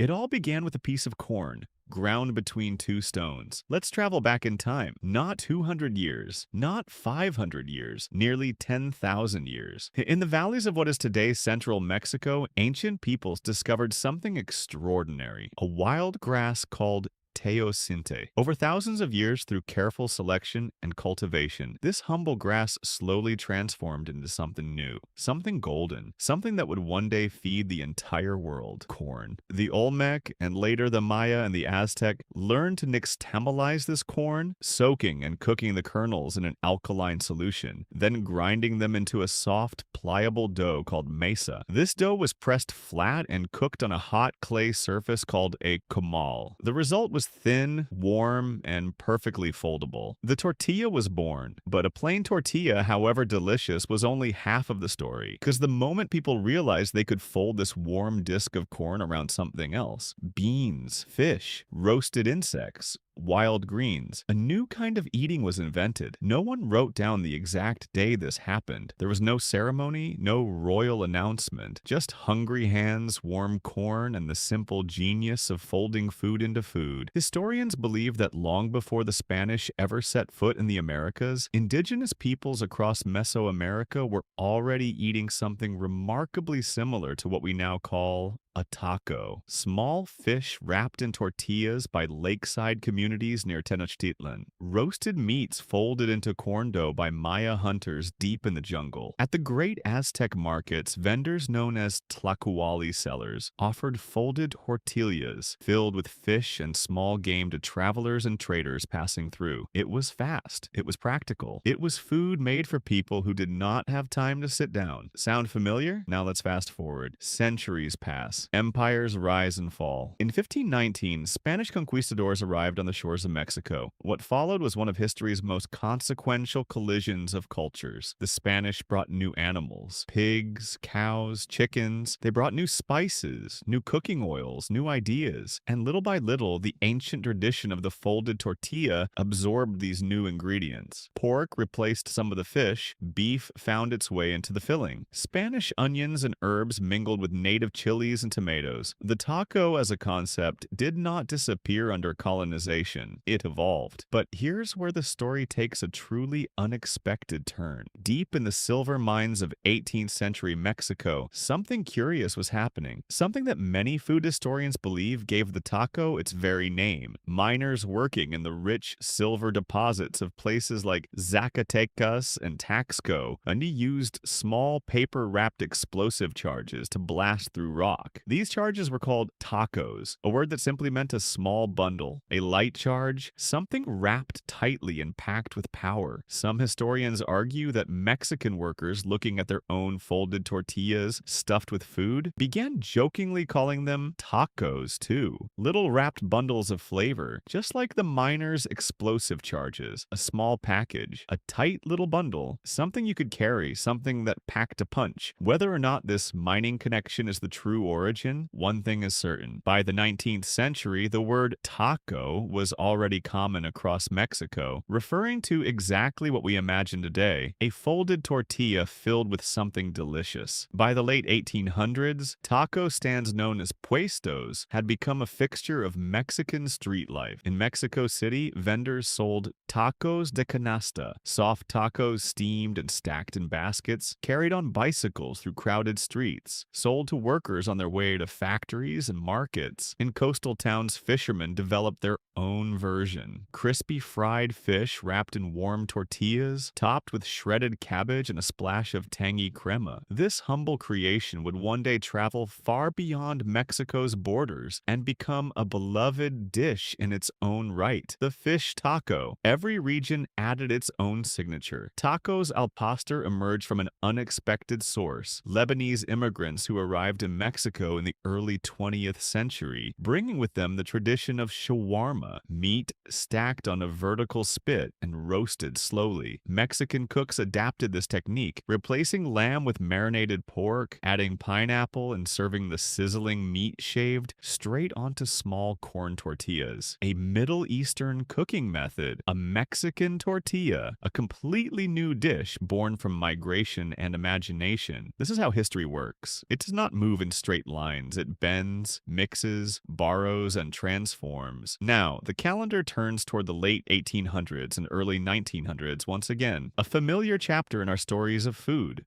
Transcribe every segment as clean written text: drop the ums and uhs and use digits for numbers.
It all began with a piece of corn, ground between two stones. Let's travel back in time. Not 200 years, not 500 years, nearly 10,000 years. In the valleys of what is today central Mexico, ancient peoples discovered something extraordinary, a wild grass called teosinte. Over thousands of years through careful selection and cultivation, this humble grass slowly transformed into something new, something golden, something that would one day feed the entire world: corn. The Olmec and later the Maya and the Aztec learned to nixtamalize this corn, soaking and cooking the kernels in an alkaline solution, then grinding them into a soft, pliable dough called mesa. This dough was pressed flat and cooked on a hot clay surface called a comal. The result was thin, warm, and perfectly foldable. The tortilla was born, but a plain tortilla, however delicious, was only half of the story, because the moment people realized they could fold this warm disc of corn around something else — beans, fish, roasted insects, wild greens — a new kind of eating was invented. No one wrote down the exact day this happened. There was no ceremony, no royal announcement, just hungry hands, warm corn, and the simple genius of folding food into food. Historians believe that long before the Spanish ever set foot in the Americas, indigenous peoples across Mesoamerica were already eating something remarkably similar to what we now call a taco. Small fish wrapped in tortillas by lakeside communities near Tenochtitlan. Roasted meats folded into corn dough by Maya hunters deep in the jungle. At the great Aztec markets, vendors known as tlacuali sellers offered folded tortillas filled with fish and small game to travelers and traders passing through. It was fast. It was practical. It was food made for people who did not have time to sit down. Sound familiar? Now let's fast forward. Centuries pass. Empires rise and fall. In 1519, Spanish conquistadors arrived on the shores of Mexico. What followed was one of history's most consequential collisions of cultures. The Spanish brought new animals: pigs, cows, chickens. They brought new spices, new cooking oils, new ideas. And little by little, the ancient tradition of the folded tortilla absorbed these new ingredients. Pork replaced some of the fish. Beef found its way into the filling. Spanish onions and herbs mingled with native chilies and tomatoes. The taco as a concept did not disappear under colonization. It evolved. But here's where the story takes a truly unexpected turn. Deep in the silver mines of 18th century Mexico, something curious was happening. Something that many food historians believe gave the taco its very name. Miners working in the rich silver deposits of places like Zacatecas and Taxco only used small paper-wrapped explosive charges to blast through rock. These charges were called tacos, a word that simply meant a small bundle, a light charge, something wrapped tightly and packed with power. Some historians argue that Mexican workers, looking at their own folded tortillas stuffed with food, began jokingly calling them tacos too. Little wrapped bundles of flavor, just like the miners' explosive charges. A small package, a tight little bundle, something you could carry, something that packed a punch. Whether or not this mining connection is the true origin, one thing is certain. By the 19th century, the word taco was already common across Mexico, referring to exactly what we imagine today: a folded tortilla filled with something delicious. By the late 1800s, taco stands known as puestos had become a fixture of Mexican street life. In Mexico City, vendors sold tacos de canasta, soft tacos steamed and stacked in baskets, carried on bicycles through crowded streets, sold to workers on their way to factories and markets. In coastal towns, fishermen developed their own version: crispy fried fish wrapped in warm tortillas, topped with shredded cabbage and a splash of tangy crema. This humble creation would one day travel far beyond Mexico's borders and become a beloved dish in its own right: the fish taco. Every region added its own signature. Tacos al pastor emerged from an unexpected source: Lebanese immigrants who arrived in Mexico in the early 20th century, bringing with them the tradition of shawarma, meat stacked on a vertical spit and roasted slowly. Mexican cooks adapted this technique, replacing lamb with marinated pork, adding pineapple, and serving the sizzling meat shaved straight onto small corn tortillas. A Middle Eastern cooking method, a Mexican tortilla, a completely new dish born from migration and imagination. This is how history works. It does not move in straight lines. It bends, mixes, borrows, and transforms. Now, the calendar turns toward the late 1800s and early 1900s once again, a familiar chapter in our stories of food.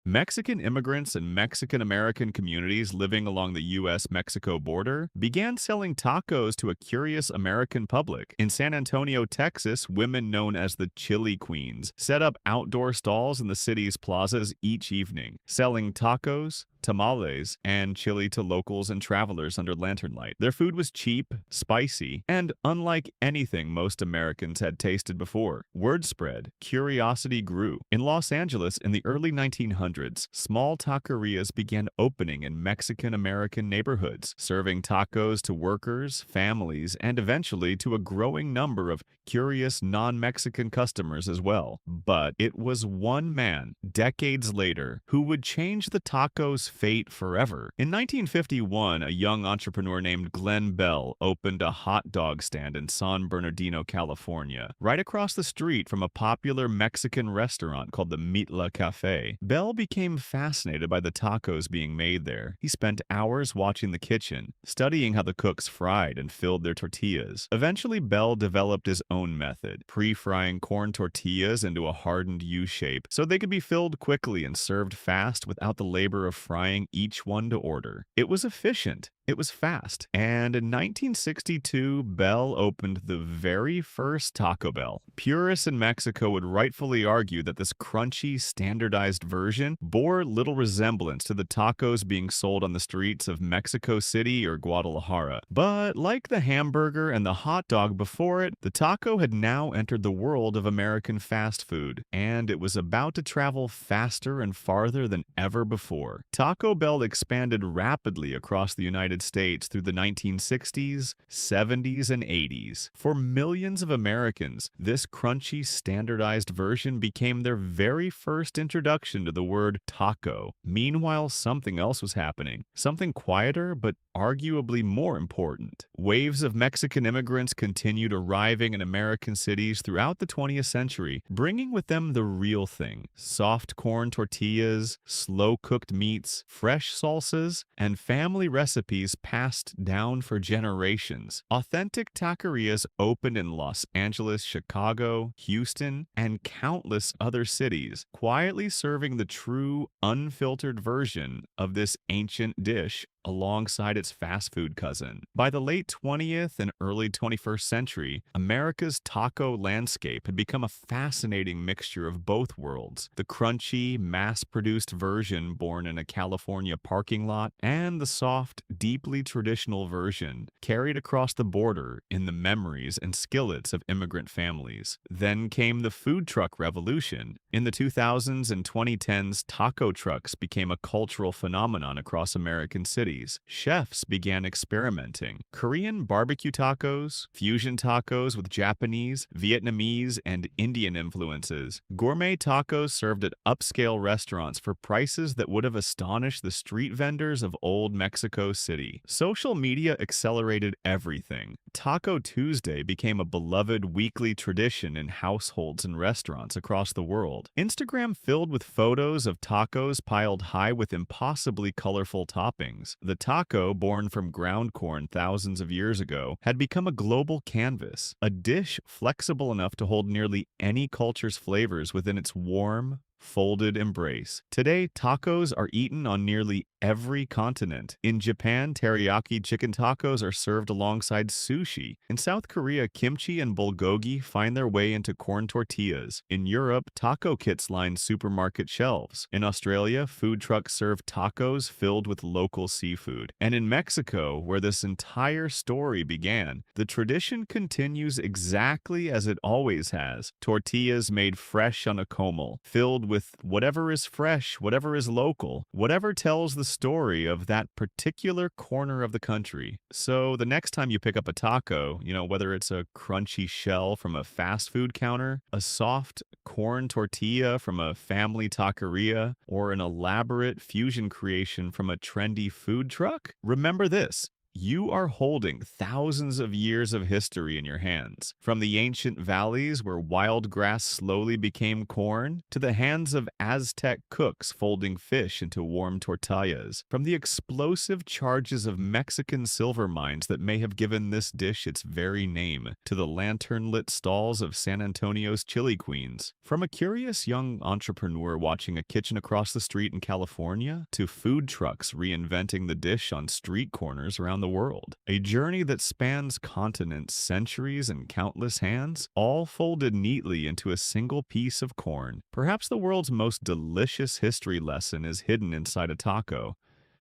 Mexican immigrants and Mexican American communities living along the U.S.-Mexico border began selling tacos to a curious American public. In San Antonio, Texas, women known as the Chili Queens set up outdoor stalls in the city's plazas each evening, selling tacos, tamales, and chili to locals and travelers under lantern light. Their food was cheap, spicy, and unlike anything most Americans had tasted before. Word spread, curiosity grew. In Los Angeles in the early 1900s, small taquerias began opening in Mexican-American neighborhoods, serving tacos to workers, families, and eventually to a growing number of curious non-Mexican customers as well. But it was one man, decades later, who would change the taco's fate forever. In 1951, a young entrepreneur named Glenn Bell opened a hot dog stand in San Bernardino, California, right across the street from a popular Mexican restaurant called the Mitla Cafe. Bell became fascinated by the tacos being made there. He spent hours watching the kitchen, studying how the cooks fried and filled their tortillas. Eventually, Bell developed his own method, pre-frying corn tortillas into a hardened U-shape so they could be filled quickly and served fast without the labor of frying each one to order. It was efficient. It was fast. And in 1962, Bell opened the very first Taco Bell. Purists in Mexico would rightfully argue that this crunchy, standardized version bore little resemblance to the tacos being sold on the streets of Mexico City or Guadalajara. But like the hamburger and the hot dog before it, the taco had now entered the world of American fast food, and it was about to travel faster and farther than ever before. Taco Bell expanded rapidly across the United States through the 1960s, 70s, and 80s. For millions of Americans, this crunchy, standardized version became their very first introduction to the word taco. Meanwhile, something else was happening. Something quieter, but arguably more important. Waves of Mexican immigrants continued arriving in American cities throughout the 20th century, bringing with them the real thing. Soft corn tortillas, slow-cooked meats, fresh salsas, and family recipes passed down for generations. Authentic taquerias opened in Los Angeles, Chicago, Houston, and countless other cities, quietly serving the true, unfiltered version of this ancient dish alongside its fast food cousin. By the late 20th and early 21st century, America's taco landscape had become a fascinating mixture of both worlds. The crunchy, mass-produced version born in a California parking lot, and the soft, deeply traditional version carried across the border in the memories and skillets of immigrant families. Then came the food truck revolution. In the 2000s and 2010s, taco trucks became a cultural phenomenon across American cities. Chefs began experimenting. Korean barbecue tacos, fusion tacos with Japanese, Vietnamese, and Indian influences. Gourmet tacos served at upscale restaurants for prices that would have astonished the street vendors of old Mexico City. Social media accelerated everything. Taco Tuesday became a beloved weekly tradition in households and restaurants across the world. Instagram filled with photos of tacos piled high with impossibly colorful toppings. The taco, born from ground corn thousands of years ago, had become a global canvas, a dish flexible enough to hold nearly any culture's flavors within its warm, folded embrace. Today, tacos are eaten on nearly every continent. In Japan, teriyaki chicken tacos are served alongside sushi. In South Korea, kimchi and bulgogi find their way into corn tortillas. In Europe, taco kits line supermarket shelves. In Australia, food trucks serve tacos filled with local seafood. And in Mexico, where this entire story began, the tradition continues exactly as it always has. Tortillas made fresh on a comal, filled with whatever is fresh, whatever is local, whatever tells the story of that particular corner of the country. So the next time you pick up a taco, whether it's a crunchy shell from a fast food counter, a soft corn tortilla from a family taqueria, or an elaborate fusion creation from a trendy food truck, remember this: You are holding thousands of years of history in your hands, from the ancient valleys where wild grass slowly became corn, to the hands of Aztec cooks folding fish into warm tortillas, from the explosive charges of Mexican silver mines that may have given this dish its very name, to the lantern-lit stalls of San Antonio's chili queens, from a curious young entrepreneur watching a kitchen across the street in California, to food trucks reinventing the dish on street corners around the world. A journey that spans continents, centuries, and countless hands, all folded neatly into a single piece of corn. Perhaps the world's most delicious history lesson is hidden inside a taco,